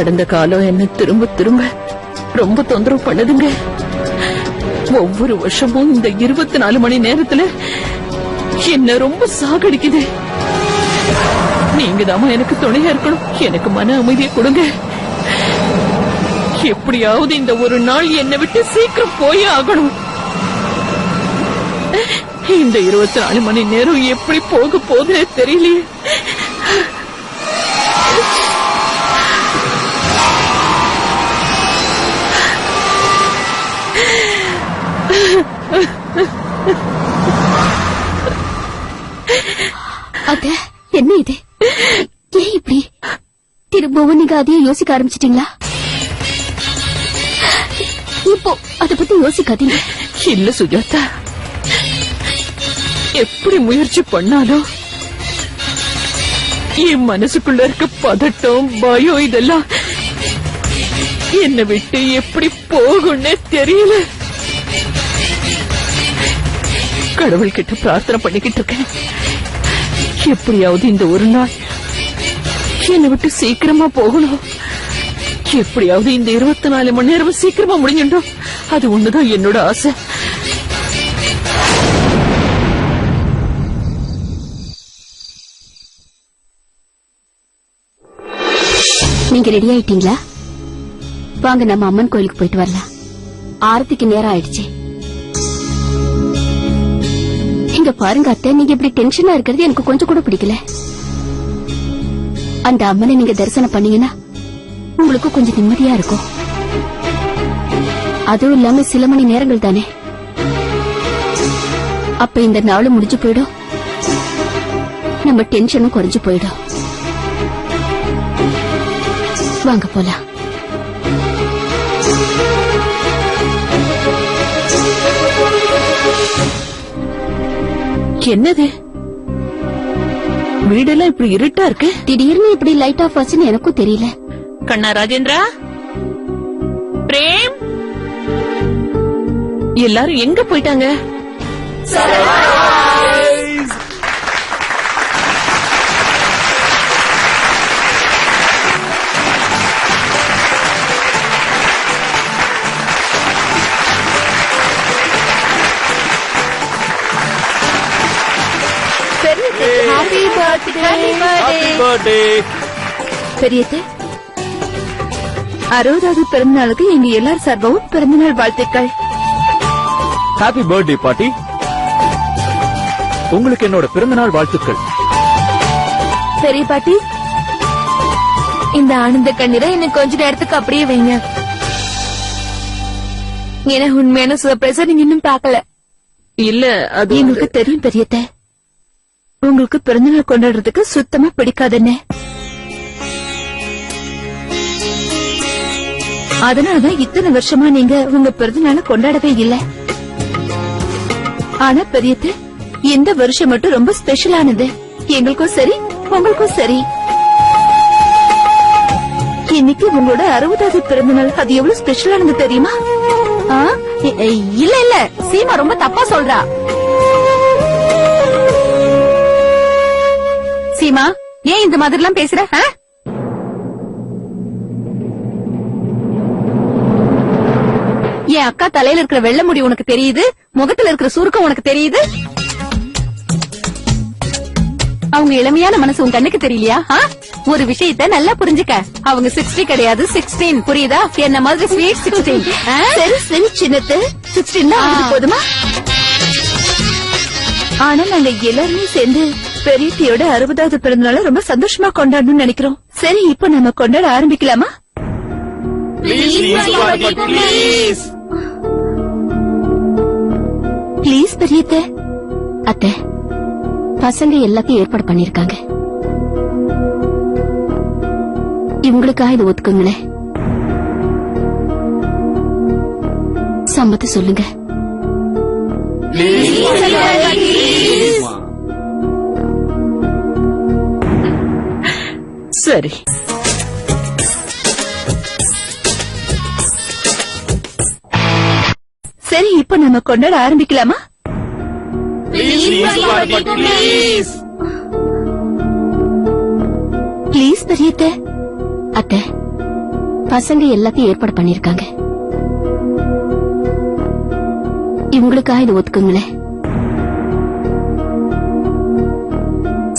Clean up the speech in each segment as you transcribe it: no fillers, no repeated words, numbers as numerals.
கடந்த காலம் என்ன திரும்ப திரும்ப ரொம்ப தொந்தரவு பண்ணுதுங்க. ஒவ்வொரு வருஷமும் இந்த 24 மணி நேரத்துல என்ன ரொம்ப சாகடிக்குது. நீங்க தாமா எனக்கு துணையா இருக்கணும். எனக்கு மன அமைதியை கொடுங்க. எப்படியாவது இந்த ஒரு நாள் என்னை விட்டு சீக்கிரம் போயே ஆகணும். இந்த 24 மணி நேரம் எப்படி போக போகுதுன்னு தெரியலையே. அத என்ன இது? ஏன் இப்படி திரும்பவும் நீங்க அதையே யோசிக்க ஆரம்பிச்சிட்டீங்களா? இப்போ அத பத்தி யோசிக்காதீங்க. இல்ல சுஜாதா, எப்படி முயற்சி பண்ணாலும் என் மனசுக்குள்ள இருக்க பதட்டம், பயம் இதெல்லாம் என்னை விட்டு எப்படி போகும்னே தெரியல. கடவுள்கிட்ட பிரார்த்தனை பண்ணிக்கிட்டு இருக்கேன். எப்படியாவது இந்த ஒரு நாள் என்னை விட்டு சீக்கிரமா போகணும். எப்படியாவது இந்த 24 மணி நேரம் சீக்கிரமா முடிஞ்சிடும். அது ஒண்ணுதான் என்னோட ஆசை. நீங்க ரெடி ஆயிட்டீங்களா? வாங்க நம்ம அம்மன் கோயிலுக்கு போயிட்டு வரலாம். ஆரத்திக்கு நேரம் ஆயிடுச்சு. இங்க பாருங்க அத்தை, நீங்க இப்படி டென்ஷனா இருக்கிறது எனக்கு கொஞ்சம் கூட பிடிக்கல. அந்த அம்மனை நீங்க தரிசனம் பண்ணீங்கன்னா உங்களுக்கு கொஞ்சம் நிம்மதியா இருக்கும். அதுவும் இல்லாம சில மணி நேரங்கள் தானே, அப்ப இந்த நாளும் முடிஞ்சு போயிடும், நம்ம டென்ஷனும் குறைஞ்சு போயிடும். வாங்க போலாம். என்னது வீடெல்லாம் இப்படி இருட்டா இருக்கு? திடீர்னு இப்படி லைட் ஆஃப் ஆச்சுன்னு எனக்கும் தெரியல. கண்ணா, ராஜேந்திரா, பிரேம், எல்லாரும் எங்க போயிட்டாங்க? பெரியத்தே, 60வது பிறந்தநாளுக்கு எங்க எல்லாரும் சார்பாவும் பிறந்தநாள் வாழ்த்துக்கள். ஹாப்பி பர்த்டே பாட்டி. உங்களுக்கு என்னோட பிறந்தநாள் வாழ்த்துக்கள். பெரிய பாட்டி, இந்த ஆனந்த கண்ணீரை எனக்கு கொஞ்ச நேரத்துக்கு அப்படியே வைங்க. ஏன்னா உண்மையான சர்ப்ரைஸா நீங்க இன்னும் பாக்கல. இல்ல, அது எங்களுக்கு தெரியும் பெரியத்தே, உங்களுக்கு பிறந்தநாள் கொண்டாடுறதுக்கு சுத்தமா பிடிக்காதுன்னு. அதனாலதான் இத்தனை வருஷமா நீங்க உங்க பிறந்தநாளை கொண்டாடவே இல்லை. ஆனா பெரியத்தே, இந்த வருஷம் மட்டும் ரொம்ப ஸ்பெஷலானது. எங்களுக்கும் சரி உங்களுக்கும் சரி. இன்னைக்கு உங்களோட 60வது பிறந்தநாள். அது எவ்வளவு ஸ்பெஷலானது தெரியுமா? இல்ல இல்ல, சீமா ரொம்ப தப்பா சொல்றா. சீமா, ஏன் இந்த மாதிரி எல்லாம் பேசுற? என் அக்கா தலையில இருக்கிற வெள்ள முடி உனக்கு தெரியுது, முகத்துல இருக்கிற சுருக்கம் உனக்கு தெரியுது. அவங்க இளமையான மனசு உன் கண்ணுக்கு தெரியலையா? ஒரு விஷயத்த நல்லா புரிஞ்சுக்க, அவங்க 60 கிடையாது 16, புரியுதா? என்ன மாதிரி ஸ்வீட் 16. சரி சரி சின்னத்து, 16 போதுமா? ஆனா நாங்க எல்லாருமே சேர்ந்து பெரியத்தியோட 60வது பிறந்தநாள ரொம்ப சந்தோஷமா கொண்டாடணும்னு நினைக்கிறோம். சரி, இப்ப நம்ம கொண்டாட ஆரம்பிக்கலாமா? பிளீஸ் பெரியத்த. அத்தை, பசங்க எல்லாத்தையும் ஏற்பாடு பண்ணிருக்காங்க. இவங்களுக்காக இதை ஒத்துக்குங்களேன். சம்மதி சொல்லுங்க. சரி, சரி, இப்ப நம்ம கொண்டாட ஆரம்பிக்கலாமா? பிளீஸ் பெரியத்த. அத்தை, பசங்க எல்லாத்தையும் ஏற்பாடு பண்ணிருக்காங்க. இவங்களுக்காக இது ஒத்துக்குங்களேன்.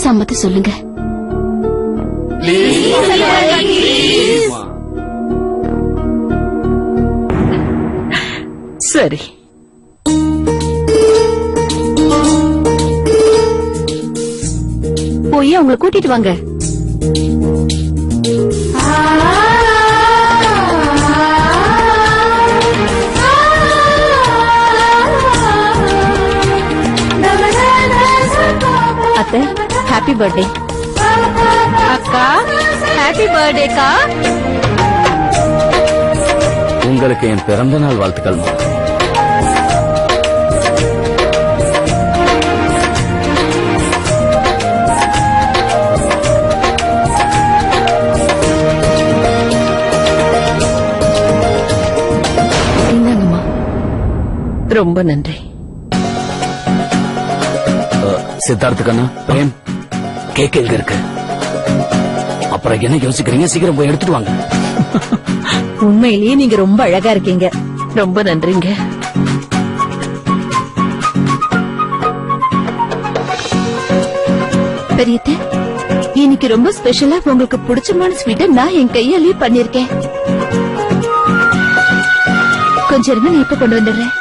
சம்மதி சொல்லுங்க. சரி. போய் அவங்களை கூட்டிட்டு வாங்க. அத்தை, ஹாப்பி பர்த்டே. அக்கா, ஹாப்பி பர்த்டேக்கா. உங்களுக்கு என் பிறந்த நாள் வாழ்த்துக்கள். இந்தாங்கம்மா. ரொம்ப நன்றி. சித்தார்த்த கண்ணா, பிரேம், கேக் எங்க இருக்கு? அப்புறம் என்ன யோசிக்கிறீங்க? சீக்கிரம் போய் எடுத்துட்டு வாங்க. உண்மையிலேயே நீங்க ரொம்ப அழகா இருக்கீங்க. ரொம்ப நன்றிங்க. பெரியத்த, இன்னைக்கு ரொம்ப ஸ்பெஷலா உங்களுக்கு பிடிச்சமான ஸ்வீட்டை நான் என் கையாலேயே பண்ணிருக்கேன். கொஞ்சம் இருங்க, நான் இப்ப கொண்டு வந்துடுறேன்.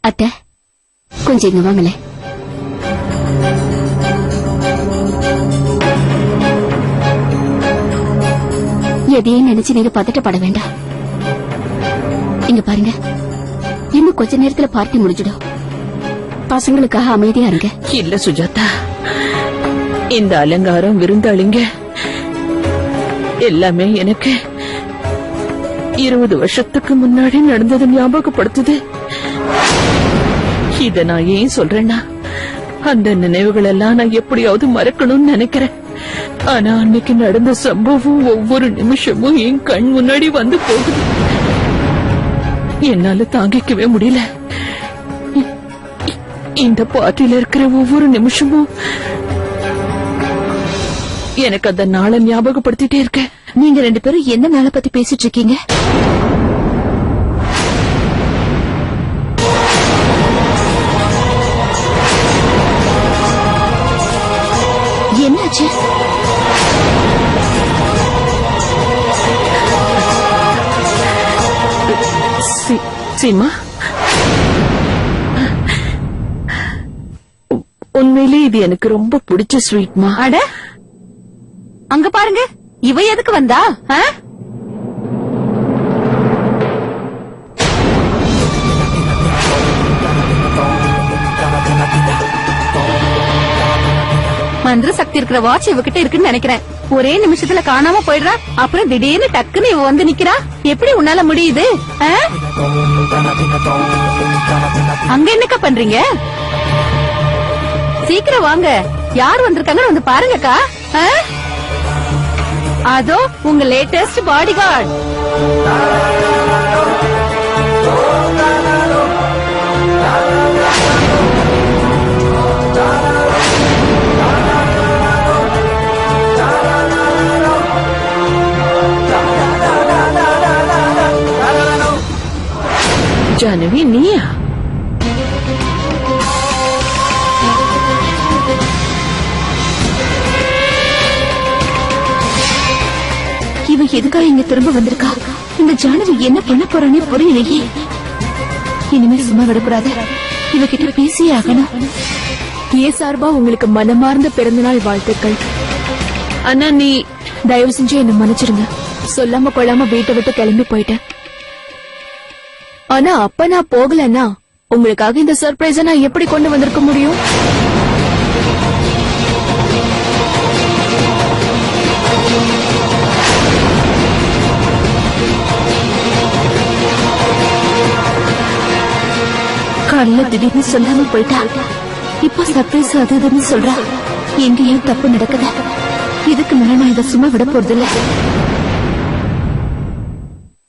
அத்தை, கொஞ்சம் இங்க வாங்கல. எதையும் நினைச்சு நீங்க பதட்டப்பட வேண்டாம். இங்க பாருங்க, இன்னும் கொஞ்ச நேரத்துல பார்ட்டி முடிஞ்சிடும். பசங்களுக்காக அமைதியா இருங்க. இல்ல சுஜாதா, இந்த அலங்காரம், விருந்தாளிங்க எல்லாமே எனக்கு 20 வருஷத்துக்கு முன்னாடி நடந்தது ஞாபகப்படுத்துது. இத நான் ஏன் சொல்றேன்னா, அந்த நினைவுகள் எல்லாம் நான் எப்படியாவது மறக்கணும்னு நினைக்கிறேன். ஆனா அன்னைக்கு நடந்த சம்பவம் ஒவ்வொரு நிமிஷமும் என் கண் முன்னாடி வந்து போகுது. என்னால தாங்கிக்கவே முடியல. இந்த பார்ட்டியில இருக்கிற ஒவ்வொரு நிமிஷமும் எனக்கு அந்த நாளை ஞாபகப்படுத்திட்டே இருக்க. நீங்க 2 பேரும் என்ன நாளை பத்தி பேசிட்டு இருக்கீங்க? என்னாச்சு? சீமா, உண்மையிலே இது எனக்கு ரொம்ப பிடிச்ச ஸ்வீட்மா. அட, அங்க பாருங்க, இவ எதுக்கு வந்தா? மந்திர சக்தி இருக்கிற வாட்ச் இவகிட்ட இருக்குன்னு நினைக்கிறேன். ஒரே நிமிஷத்துல காணாம போயிடுறா. அப்புறம் திடீர்னு டக்குன்னு இவ வந்து நிக்கிறா. எப்படி உன்னால முடியுது? அங்க என்னக்கா பண்றீங்க? சீக்கிரம் வாங்க, யார் வந்திருக்காங்கன்னு வந்து பாருங்கக்கா. அதோ உங்க லேட்டஸ்ட் பாடி கார்டு. ஜானவி, நீயா? இவ எதுக்காக இங்க திரும்ப வந்திருக்கா? இந்த ஜானவி என்ன பண்ண போறானே புரியலையே. இனிமே சும்மா விடக்கூடாது, இவகிட்ட பேசியே ஆகணும். சார்பா உங்களுக்கு மனமார்ந்த பிறந்தநாள் வாழ்த்துக்கள். அண்ணா, நீ தயவு செஞ்சு என்ன மன்னிச்சிருங்க. சொல்லாம கொள்ளாம வீட்டை விட்டு கிளம்பி போயிட்டேன். ஆனா அப்ப நான் போகலன்னா உங்களுக்காக இந்த சர்ப்ரைஸ நான் எப்படி கொண்டு வந்திருக்க முடியும்? காலையில திடீர்னு சொல்லாம போயிட்டா. இப்ப சர்ப்ரைஸ் அது இதுன்னு சொல்றா. எங்கேயும் தப்பு நடக்குது. இதுக்கு மேல நான் இதை சும்மா விட போறதில்ல.